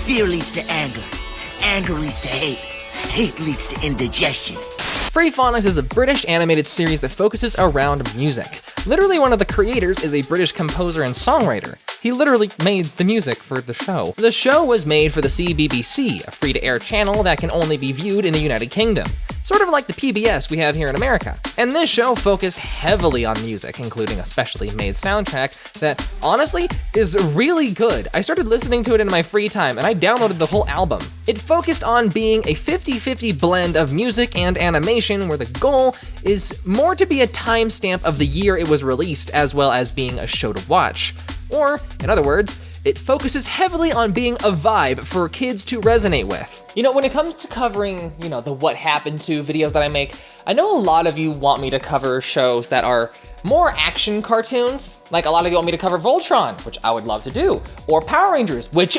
Fear leads to anger. Anger leads to hate. Hate leads to indigestion. Freefonix is a British animated series that focuses around music. Literally, one of the creators is a British composer and songwriter. He literally made the music for the show. The show was made for the CBBC, a free-to-air channel that can only be viewed in the United Kingdom. Sort of like the PBS we have here in America. And this show focused heavily on music, including a specially made soundtrack that, honestly, is really good. I started listening to it in my free time, and I downloaded the whole album. It focused on being a 50-50 blend of music and animation, where the goal is more to be a timestamp of the year it was released, as well as being a show to watch. Or, in other words, it focuses heavily on being a vibe for kids to resonate with. You know, when it comes to covering, the what happened to videos that I make, I know a lot of you want me to cover shows that are more action cartoons. Like a lot of you want me to cover Voltron, which I would love to do, or Power Rangers, which,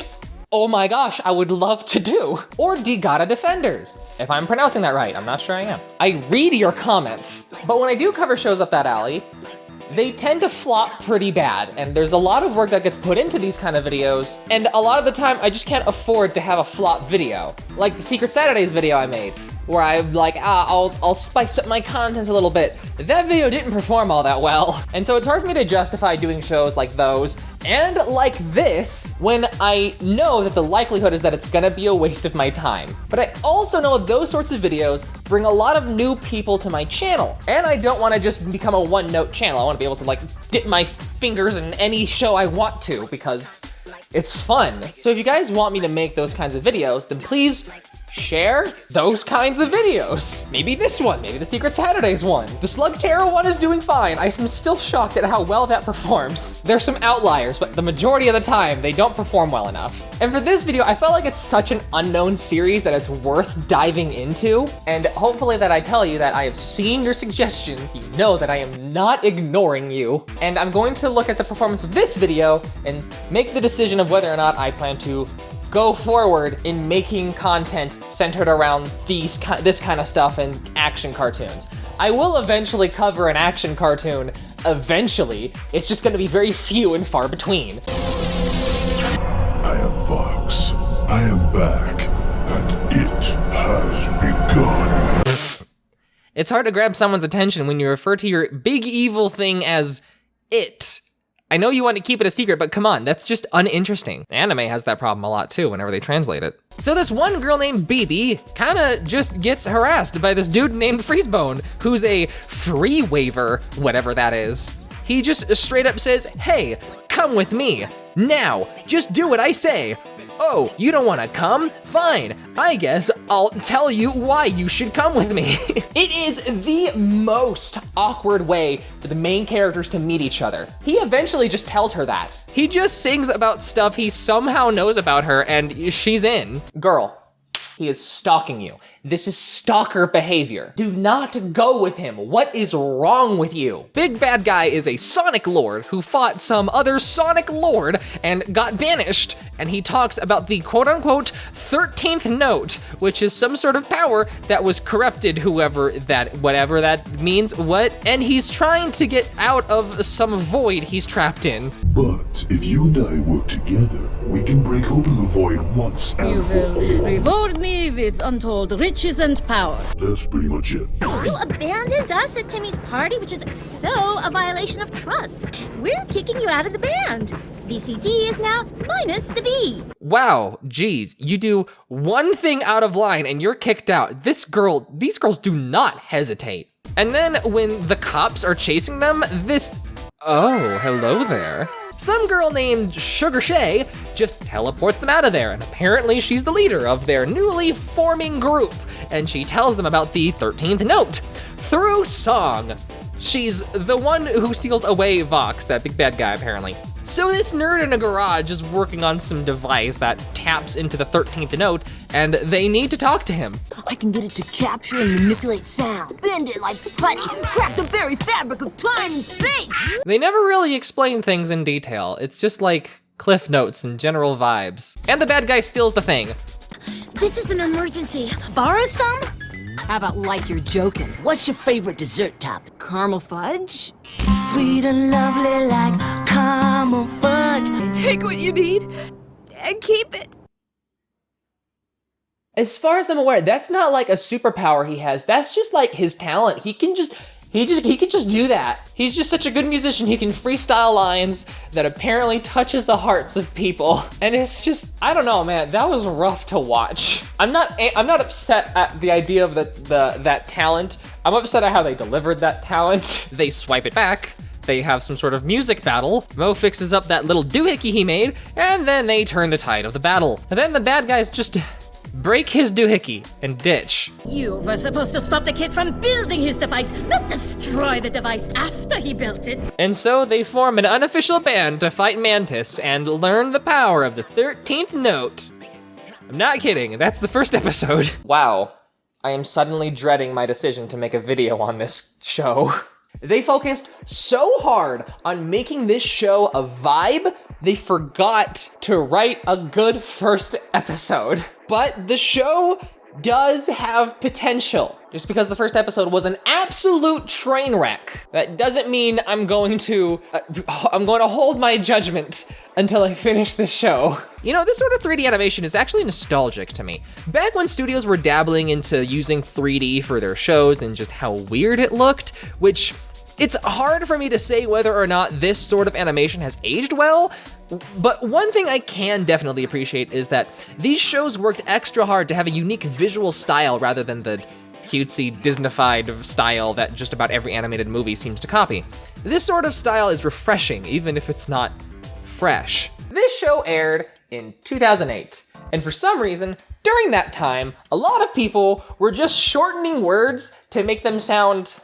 oh my gosh, I would love to do, or Digata Defenders, if I'm pronouncing that right. I'm not sure I am. I read your comments, but when I do cover shows up that alley, they tend to flop pretty bad, and there's a lot of work that gets put into these kind of videos, and a lot of the time I just can't afford to have a flop video. Like the Secret Saturdays video I made, where I'm like, I'll spice up my content a little bit. That video didn't perform all that well. And so it's hard for me to justify doing shows like those and like this when I know that the likelihood is that it's gonna be a waste of my time. But I also know those sorts of videos bring a lot of new people to my channel. And I don't wanna just become a one-note channel. I wanna be able to dip my fingers in any show I want to because it's fun. So if you guys want me to make those kinds of videos, then please share those kinds of videos. Maybe this one, maybe the Secret Saturdays one. The Slug Terror one is doing fine. I'm still shocked at how well that performs. There's some outliers, but the majority of the time, they don't perform well enough. And for this video, I felt like it's such an unknown series that it's worth diving into. And hopefully that I tell you that I have seen your suggestions. You know that I am not ignoring you. And I'm going to look at the performance of this video and make the decision of whether or not I plan to go forward in making content centered around this kind of stuff and action cartoons. I will eventually cover an action cartoon, eventually. It's just gonna be very few and far between. I am Fox. I am back, and it has begun. It's hard to grab someone's attention when you refer to your big evil thing as it. I know you want to keep it a secret, but come on, that's just uninteresting. Anime has that problem a lot too whenever they translate it. So this one girl named BB kinda just gets harassed by this dude named Freezebone, who's a free waiver, whatever that is. He just straight up says, hey, come with me. Now, just do what I say. Oh, you don't wanna come? Fine, I guess I'll tell you why you should come with me. It is the most awkward way for the main characters to meet each other. He eventually just tells her that. He just sings about stuff he somehow knows about her and she's in. Girl, he is stalking you. This is stalker behavior. Do not go with him. What is wrong with you? Big Bad Guy is a Sonic Lord who fought some other Sonic Lord and got banished. And he talks about the quote-unquote 13th note, which is some sort of power that was corrupted, whatever that means, and he's trying to get out of some void he's trapped in. But if you and I work together, we can break open the void once and for all. Reward me with untold riches and power. That's pretty much it. You abandoned us at Timmy's party, which is so a violation of trust. We're kicking you out of the band. BCD is now minus the B. Wow, geez, you do one thing out of line and you're kicked out. These girls do not hesitate. And then when the cops are chasing them, oh, hello there. Some girl named Sugar Shay just teleports them out of there, and apparently she's the leader of their newly forming group, and she tells them about the 13th note through song. She's the one who sealed away Vox, that big bad guy apparently. So this nerd in a garage is working on some device that taps into the 13th note, and they need to talk to him. I can get it to capture and manipulate sound, bend it like putty, crack the very fabric of time and space. They never really explain things in detail. It's just like cliff notes and general vibes. And the bad guy steals the thing. This is an emergency. Borrow some? How about like you're joking? What's your favorite dessert topping? Caramel fudge? Sweet and lovely like caramel fudge. Take what you need and keep it. As far as I'm aware, that's not like a superpower he has. That's just like his talent. He can just do that. He's just such a good musician. He can freestyle lines that apparently touches the hearts of people. And it's just, I don't know, man, that was rough to watch. I'm not upset at the idea of that talent. I'm upset at how they delivered that talent. They swipe it back. They have some sort of music battle. Mo fixes up that little doohickey he made, and then they turn the tide of the battle. And then the bad guys just break his doohickey and ditch. You were supposed to stop the kid from building his device, not destroy the device after he built it. And so they form an unofficial band to fight Mantis and learn the power of the 13th note. I'm not kidding, that's the first episode. Wow, I am suddenly dreading my decision to make a video on this show. They focused so hard on making this show a vibe, they forgot to write a good first episode. But the show does have potential. Just because the first episode was an absolute train wreck, that doesn't mean I'm going to hold my judgment until I finish the show. You know, this sort of 3D animation is actually nostalgic to me. Back when studios were dabbling into using 3D for their shows and just how weird it looked, which it's hard for me to say whether or not this sort of animation has aged well, but one thing I can definitely appreciate is that these shows worked extra hard to have a unique visual style rather than the cutesy, Disneyfied style that just about every animated movie seems to copy. This sort of style is refreshing, even if it's not fresh. This show aired in 2008, and for some reason, during that time, a lot of people were just shortening words to make them sound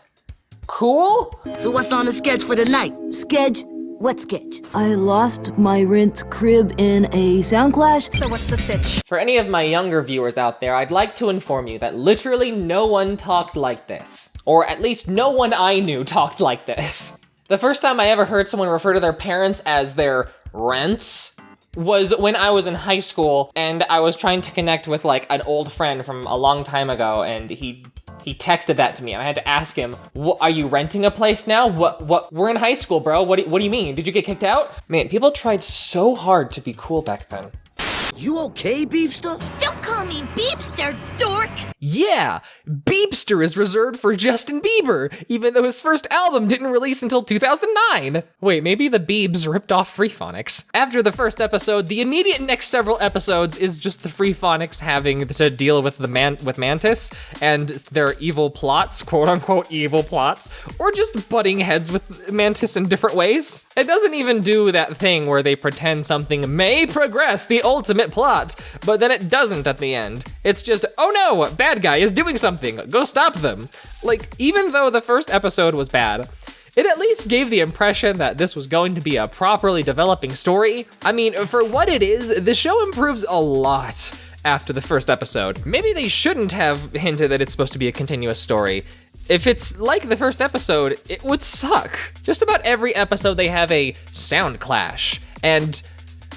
cool. So what's on the sketch for tonight? Sketch? What sketch? I lost my rent crib in a sound clash. So what's the sitch? For any of my younger viewers out there, I'd like to inform you that literally no one talked like this. Or at least no one I knew talked like this. The first time I ever heard someone refer to their parents as their rents was when I was in high school and I was trying to connect with like an old friend from a long time ago, and he texted that to me and I had to ask him, are you renting a place now? What, we're in high school, bro. What do you mean? Did you get kicked out? Man, people tried so hard to be cool back then. You okay, Beepster? Don't call me Beepster, dork! Yeah, Beepster is reserved for Justin Bieber, even though his first album didn't release until 2009. Wait, maybe the Biebs ripped off Freefonix. After the first episode, the immediate next several episodes is just the Freefonix having to deal with with Mantis and their evil plots, quote unquote evil plots, or just butting heads with Mantis in different ways. It doesn't even do that thing where they pretend something may progress the ultimate plot, but then it doesn't at the end. It's just, oh no, bad guy is doing something, go stop them. Like, even though the first episode was bad, it at least gave the impression that this was going to be a properly developing story. I mean, for what it is, the show improves a lot after the first episode. Maybe they shouldn't have hinted that it's supposed to be a continuous story. If it's like the first episode, it would suck. Just about every episode they have a sound clash, and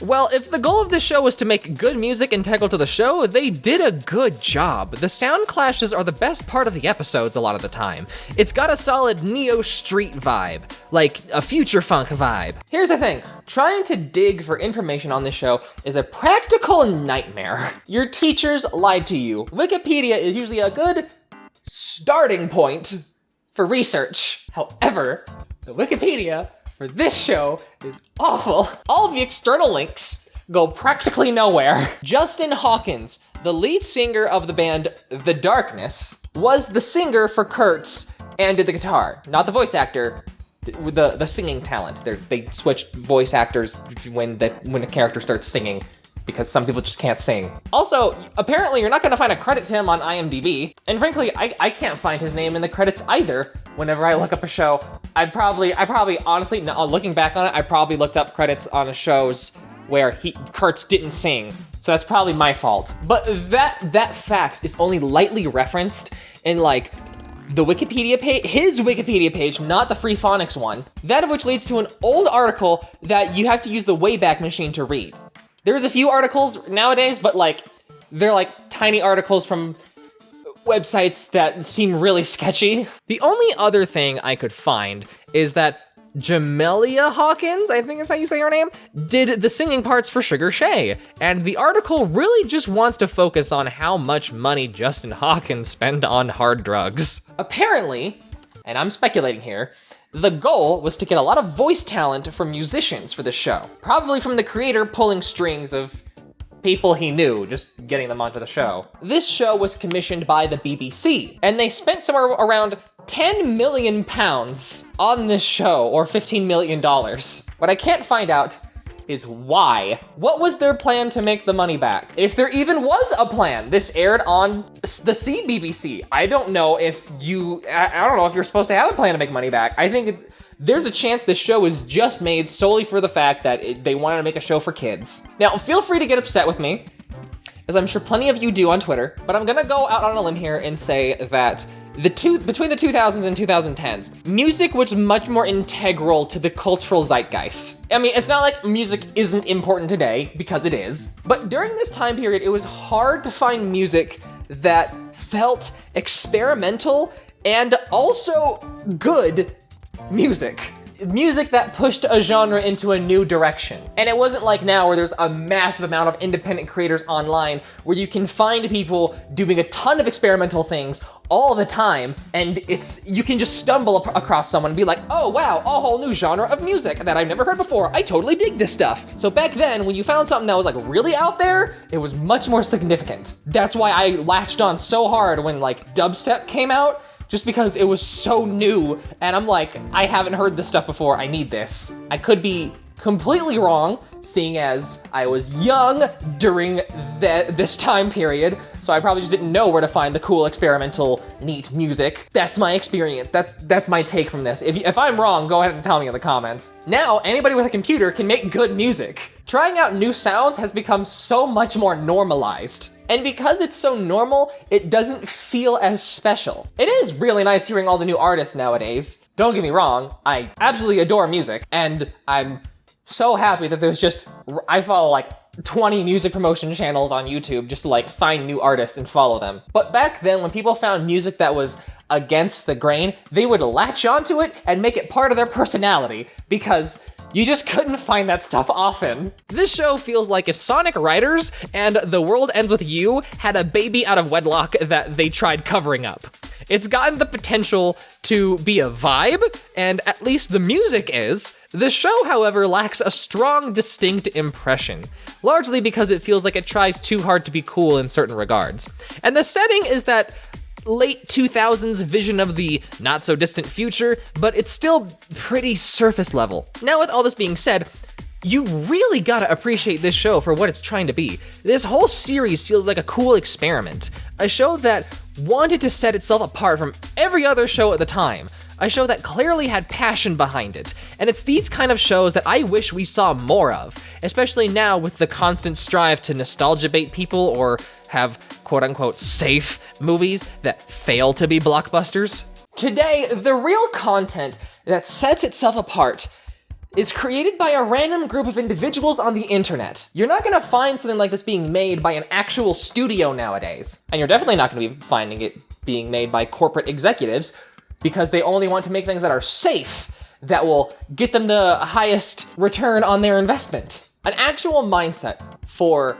well, if the goal of this show was to make good music integral to the show, they did a good job. The sound clashes are the best part of the episodes a lot of the time. It's got a solid neo-street vibe, like a future funk vibe. Here's the thing, trying to dig for information on this show is a practical nightmare. Your teachers lied to you. Wikipedia is usually a good starting point for research. However, the Wikipedia for this show is awful. All the external links go practically nowhere. Justin Hawkins, the lead singer of the band The Darkness, was the singer for Kurtz and did the guitar, not the voice actor, the singing talent. They switched voice actors when a character starts singing, because some people just can't sing. Also, apparently you're not gonna find a credit to him on IMDb, and frankly, I can't find his name in the credits either. Whenever I look up a show, I probably honestly, looking back on it, I probably looked up credits on shows where Kurtz didn't sing, so that's probably my fault. But that fact is only lightly referenced in like the Wikipedia page, his Wikipedia page, not the Freefonix one. That of which leads to an old article that you have to use the Wayback Machine to read. There's a few articles nowadays, but like, they're like tiny articles from websites that seem really sketchy. The only other thing I could find is that Jamelia Hawkins, I think is how you say her name, did the singing parts for Sugar Shay. And the article really just wants to focus on how much money Justin Hawkins spent on hard drugs. Apparently, and I'm speculating here, the goal was to get a lot of voice talent from musicians for the show. Probably from the creator pulling strings of people he knew, just getting them onto the show. This show was commissioned by the BBC, and they spent somewhere around 10 million pounds on this show, or $15 million. What I can't find out is why. What was their plan to make the money back? If there even was a plan. This aired on the CBBC. I don't know if I don't know if you're supposed to have a plan to make money back. I think there's a chance this show was just made solely for the fact that they wanted to make a show for kids. Now, feel free to get upset with me, as I'm sure plenty of you do on Twitter, but I'm gonna go out on a limb here and say that between the 2000s and 2010s, music was much more integral to the cultural zeitgeist. I mean, it's not like music isn't important today, because it is, but during this time period, it was hard to find music that felt experimental and also good music. Music that pushed a genre into a new direction. And it wasn't like now where there's a massive amount of independent creators online where you can find people doing a ton of experimental things all the time, and you can just stumble across someone and be like, oh wow, a whole new genre of music that I've never heard before. I totally dig this stuff. So back then, when you found something that was like really out there, it was much more significant. That's why I latched on so hard when like dubstep came out, just because it was so new, and I'm like, I haven't heard this stuff before, I need this. I could be completely wrong, seeing as I was young during this time period, so I probably just didn't know where to find the cool, experimental, neat music. That's my experience, that's my take from this. If I'm wrong, go ahead and tell me in the comments. Now, anybody with a computer can make good music. Trying out new sounds has become so much more normalized. And because it's so normal, it doesn't feel as special. It is really nice hearing all the new artists nowadays. Don't get me wrong, I absolutely adore music, and I'm so happy that I follow like 20 music promotion channels on YouTube just to like find new artists and follow them. But back then, when people found music that was against the grain, they would latch onto it and make it part of their personality, because you just couldn't find that stuff often. This show feels like if Sonic Riders and The World Ends With You had a baby out of wedlock that they tried covering up. It's gotten the potential to be a vibe, and at least the music is. The show, however, lacks a strong, distinct impression, largely because it feels like it tries too hard to be cool in certain regards. And the setting is that late 2000s vision of the not so distant future, but it's still pretty surface level. Now, with all this being said, you really gotta appreciate this show for what it's trying to be. This whole series feels like a cool experiment, a show that wanted to set itself apart from every other show at the time, a show that clearly had passion behind it. And it's these kind of shows that I wish we saw more of, especially now with the constant strive to nostalgia bait people or have quote-unquote safe movies that fail to be blockbusters. Today, the real content that sets itself apart is created by a random group of individuals on the internet. You're not gonna find something like this being made by an actual studio nowadays. And you're definitely not gonna be finding it being made by corporate executives, because they only want to make things that are safe, that will get them the highest return on their investment. An actual mindset for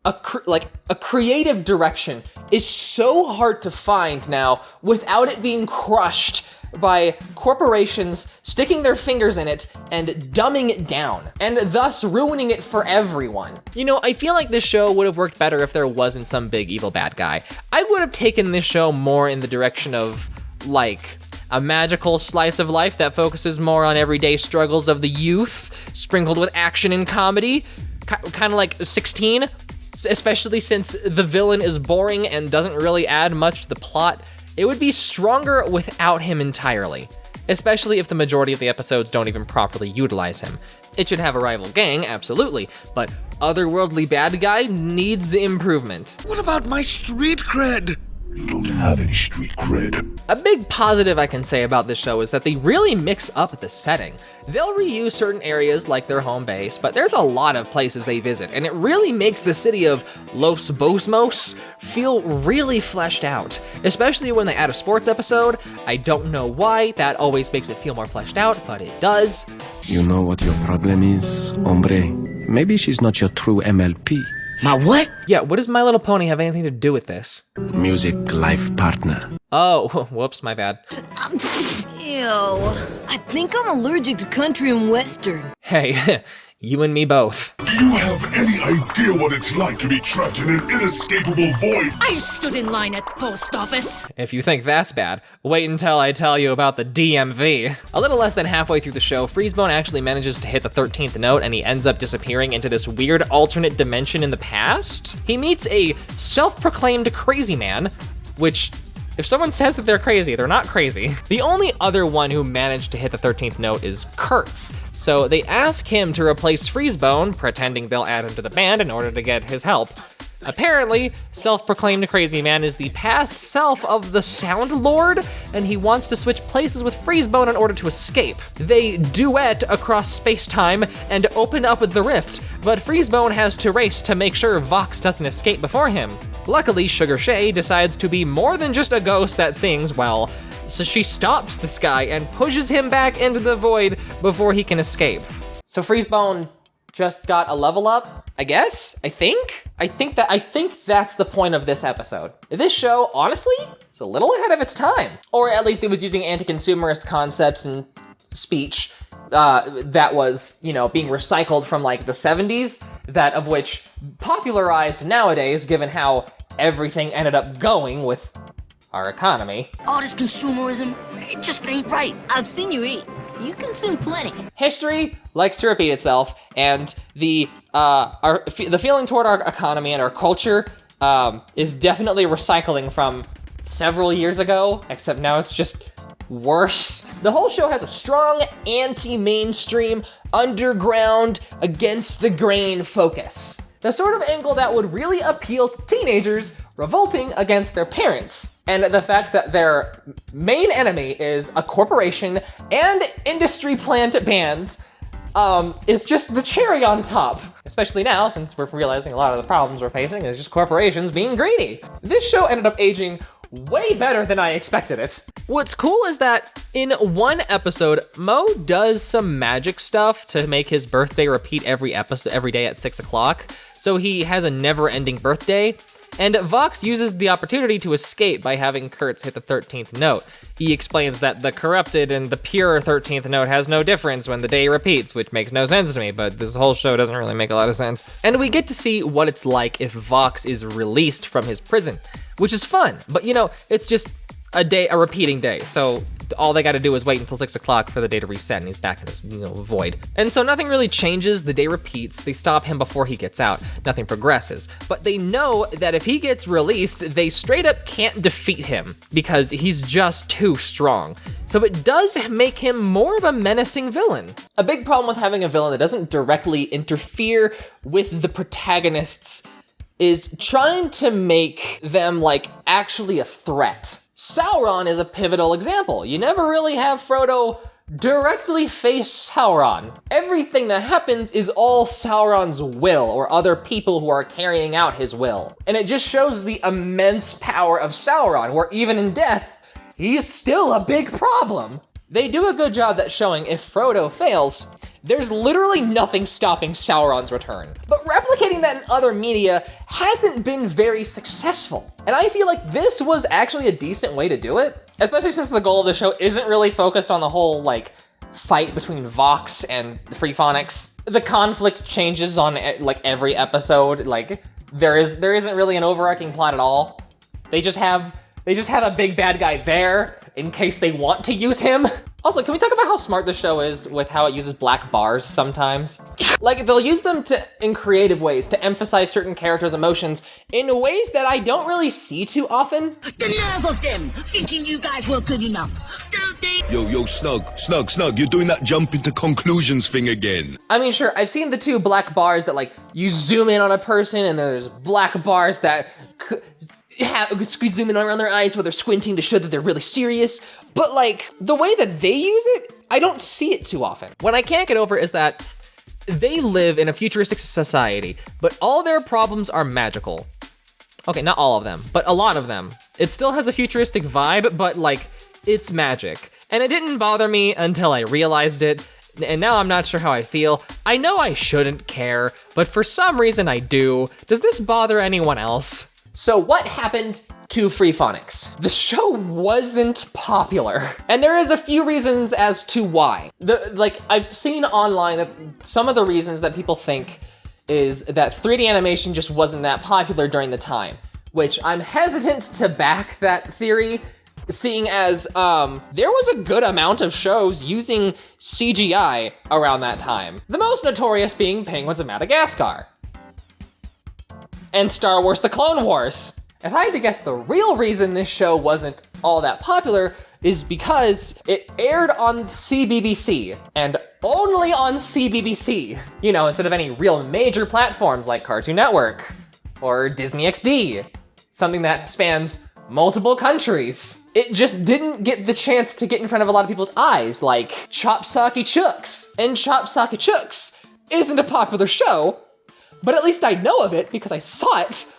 a creative direction is so hard to find now without it being crushed by corporations sticking their fingers in it and dumbing it down, and thus ruining it for everyone. You know, I feel like this show would have worked better if there wasn't some big evil bad guy. I would have taken this show more in the direction of, like, a magical slice of life that focuses more on everyday struggles of the youth, sprinkled with action and comedy, kind of like 16, especially since the villain is boring and doesn't really add much to the plot. It would be stronger without him entirely, especially if the majority of the episodes don't even properly utilize him. It should have a rival gang, absolutely, but otherworldly bad guy needs improvement. What about my street cred? You don't have any street cred. A big positive I can say about this show is that they really mix up the setting. They'll reuse certain areas like their home base, but there's a lot of places they visit, and it really makes the city of Los Bosmos feel really fleshed out, especially when they add a sports episode. I don't know why, that always makes it feel more fleshed out, but it does. You know what your problem is, hombre? Maybe she's not your true MLP. My what? Yeah, what does My Little Pony have anything to do with this? Music life partner. Oh, whoops, my bad. Ew. I think I'm allergic to country and western. Hey, you and me both. Do you have any idea what it's like to be trapped in an inescapable void? I stood in line at post office. If you think that's bad, wait until I tell you about the DMV. A little less than halfway through the show, Freezebone actually manages to hit the 13th note and he ends up disappearing into this weird alternate dimension in the past. He meets a self-proclaimed crazy man, which, if someone says that they're crazy, they're not crazy. The only other one who managed to hit the 13th note is Kurtz. So they ask him to replace Freezebone, pretending they'll add him to the band in order to get his help. Apparently, self-proclaimed crazy man is the past self of the Sound Lord, and he wants to switch places with Freezebone in order to escape. They duet across space-time and open up the rift, but Freezebone has to race to make sure Vox doesn't escape before him. Luckily, Sugar Shay decides to be more than just a ghost that sings well, so she stops this guy and pushes him back into the void before he can escape. So Freezebone just got a level up, I guess? I think that's the point of this episode. This show, honestly, is a little ahead of its time. Or at least it was using anti-consumerist concepts and speech that was, you know, being recycled from like the 70s, that of which popularized nowadays, given how everything ended up going with our economy. All this consumerism, it just ain't right. I've seen you eat. You consume plenty. History likes to repeat itself, and the feeling toward our economy and our culture is definitely recycling from several years ago, except now it's just worse. The whole show has a strong anti-mainstream, underground, against the grain focus. The sort of angle that would really appeal to teenagers revolting against their parents. And the fact that their main enemy is a corporation and industry plant band is just the cherry on top. Especially now, since we're realizing a lot of the problems we're facing is just corporations being greedy. This show ended up aging way better than I expected it. What's cool is that in one episode, Mo does some magic stuff to make his birthday repeat every day at 6 o'clock. So he has a never-ending birthday. And Vox uses the opportunity to escape by having Kurtz hit the 13th note. He explains that the corrupted and the pure 13th note has no difference when the day repeats, which makes no sense to me, but this whole show doesn't really make a lot of sense. And we get to see what it's like if Vox is released from his prison, which is fun, but you know, it's just a repeating day, so all they gotta do is wait until 6 o'clock for the day to reset and he's back in his, void. And so nothing really changes, the day repeats, they stop him before he gets out, nothing progresses. But they know that if he gets released, they straight up can't defeat him because he's just too strong. So it does make him more of a menacing villain. A big problem with having a villain that doesn't directly interfere with the protagonists is trying to make them like actually a threat. Sauron is a pivotal example. You never really have Frodo directly face Sauron. Everything that happens is all Sauron's will or other people who are carrying out his will. And it just shows the immense power of Sauron, where even in death, he's still a big problem. They do a good job at showing if Frodo fails, there's literally nothing stopping Sauron's return. But replicating that in other media hasn't been very successful. And I feel like this was actually a decent way to do it, especially since the goal of the show isn't really focused on the whole like fight between Vox and Freefonix. The conflict changes on like every episode. Like there isn't really an overarching plot at all. They just have a big bad guy there in case they want to use him. Also, can we talk about how smart the show is with how it uses black bars sometimes? Like, they'll use them in creative ways to emphasize certain characters' emotions in ways that I don't really see too often. The nerve of them, thinking you guys weren't good enough. Don't they? Yo, Snug, you're doing that jump into conclusions thing again. I mean, sure, I've seen the two black bars that, like, you zoom in on a person and then there's black bars that zooming around their eyes while they're squinting to show that they're really serious. But like, the way that they use it, I don't see it too often. What I can't get over is that they live in a futuristic society, but all their problems are magical. Okay, not all of them, but a lot of them. It still has a futuristic vibe, but like, it's magic. And it didn't bother me until I realized it, and now I'm not sure how I feel. I know I shouldn't care, but for some reason I do. Does this bother anyone else? So what happened to Freefonix? The show wasn't popular, and there is a few reasons as to why. I've seen online that some of the reasons that people think is that 3D animation just wasn't that popular during the time, which I'm hesitant to back that theory, seeing as there was a good amount of shows using CGI around that time. The most notorious being Penguins of Madagascar and Star Wars: The Clone Wars. If I had to guess, the real reason this show wasn't all that popular is because it aired on CBBC, and only on CBBC. You know, instead of any real major platforms like Cartoon Network or Disney XD, something that spans multiple countries. It just didn't get the chance to get in front of a lot of people's eyes, like Chop Socky Chooks. And Chop Socky Chooks isn't a popular show, but at least I know of it because I saw it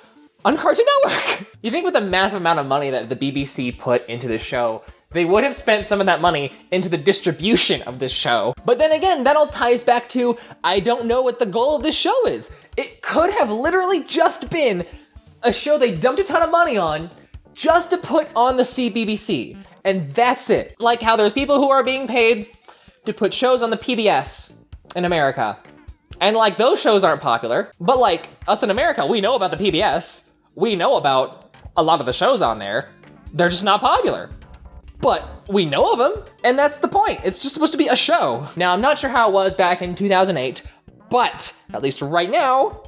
on Cartoon Network. You think with the massive amount of money that the BBC put into this show, they would have spent some of that money into the distribution of this show. But then again, that all ties back to, I don't know what the goal of this show is. It could have literally just been a show they dumped a ton of money on just to put on the CBBC. And that's it. Like how there's people who are being paid to put shows on the PBS in America. And like, those shows aren't popular, but like us in America, we know about the PBS. We know about a lot of the shows on there. They're just not popular. But we know of them, and that's the point. It's just supposed to be a show. Now, I'm not sure how it was back in 2008, but at least right now,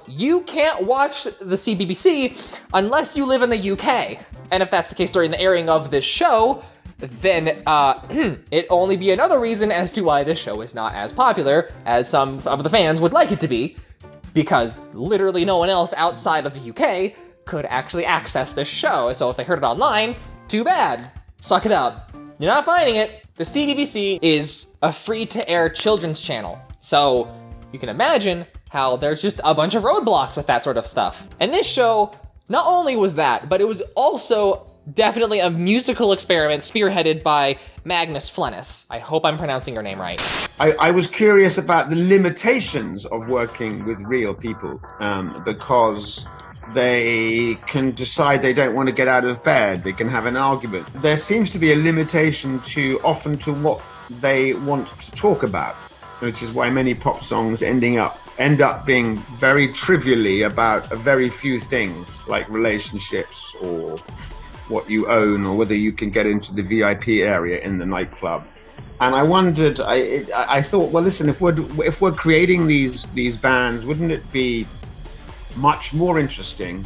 you can't watch the CBBC unless you live in the UK. And if that's the case during the airing of this show, then it'd only be another reason as to why this show is not as popular as some of the fans would like it to be, because literally no one else outside of the UK could actually access this show. So if they heard it online, too bad. Suck it up. You're not finding it. The CBBC is a free-to-air children's channel, so you can imagine how there's just a bunch of roadblocks with that sort of stuff. And this show, not only was that, but it was also definitely a musical experiment spearheaded by Magnus Flennis. I hope I'm pronouncing your name right. I was curious about the limitations of working with real people, because they can decide they don't want to get out of bed. They can have an argument. There seems to be a limitation often to what they want to talk about, which is why many pop songs end up being very trivially about a very few things, like relationships or what you own or whether you can get into the VIP area in the nightclub. And I wondered, I thought, well, listen, if we're creating these bands, wouldn't it be much more interesting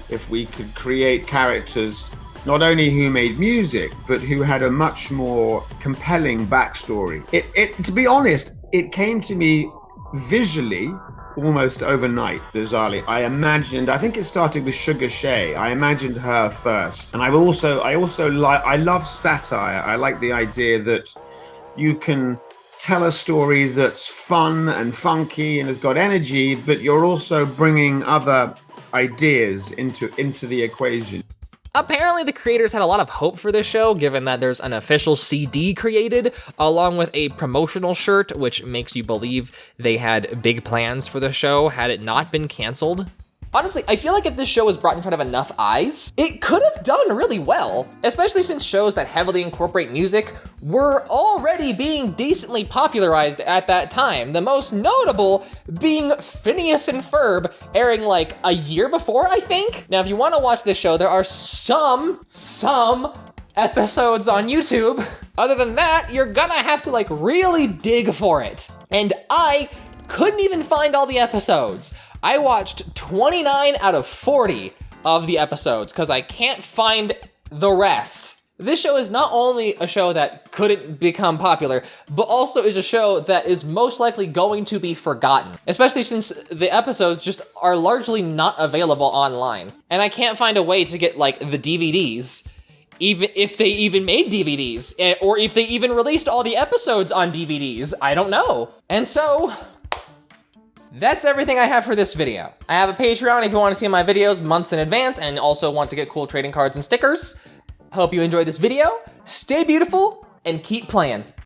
if we could create characters not only who made music, but who had a much more compelling backstory. To be honest, it came to me visually almost overnight, bizarrely. I think it started with Sugar Shay. I imagined her first. And I love satire. I like the idea that you can tell a story that's fun and funky and has got energy, but you're also bringing other ideas into the equation. Apparently the creators had a lot of hope for this show, given that there's an official CD created, along with a promotional shirt, which makes you believe they had big plans for the show had it not been canceled. Honestly, I feel like if this show was brought in front of enough eyes, it could have done really well, especially since shows that heavily incorporate music were already being decently popularized at that time. The most notable being Phineas and Ferb, airing like a year before, I think. Now, if you want to watch this show, there are some episodes on YouTube. Other than that, you're gonna have to like really dig for it. And I couldn't even find all the episodes. I watched 29 out of 40 of the episodes because I can't find the rest. This show is not only a show that couldn't become popular, but also is a show that is most likely going to be forgotten, especially since the episodes just are largely not available online. And I can't find a way to get, like, the DVDs, even if they even made DVDs, or if they even released all the episodes on DVDs. I don't know. And so, that's everything I have for this video. I have a Patreon if you want to see my videos months in advance and also want to get cool trading cards and stickers. Hope you enjoyed this video. Stay beautiful and keep playing.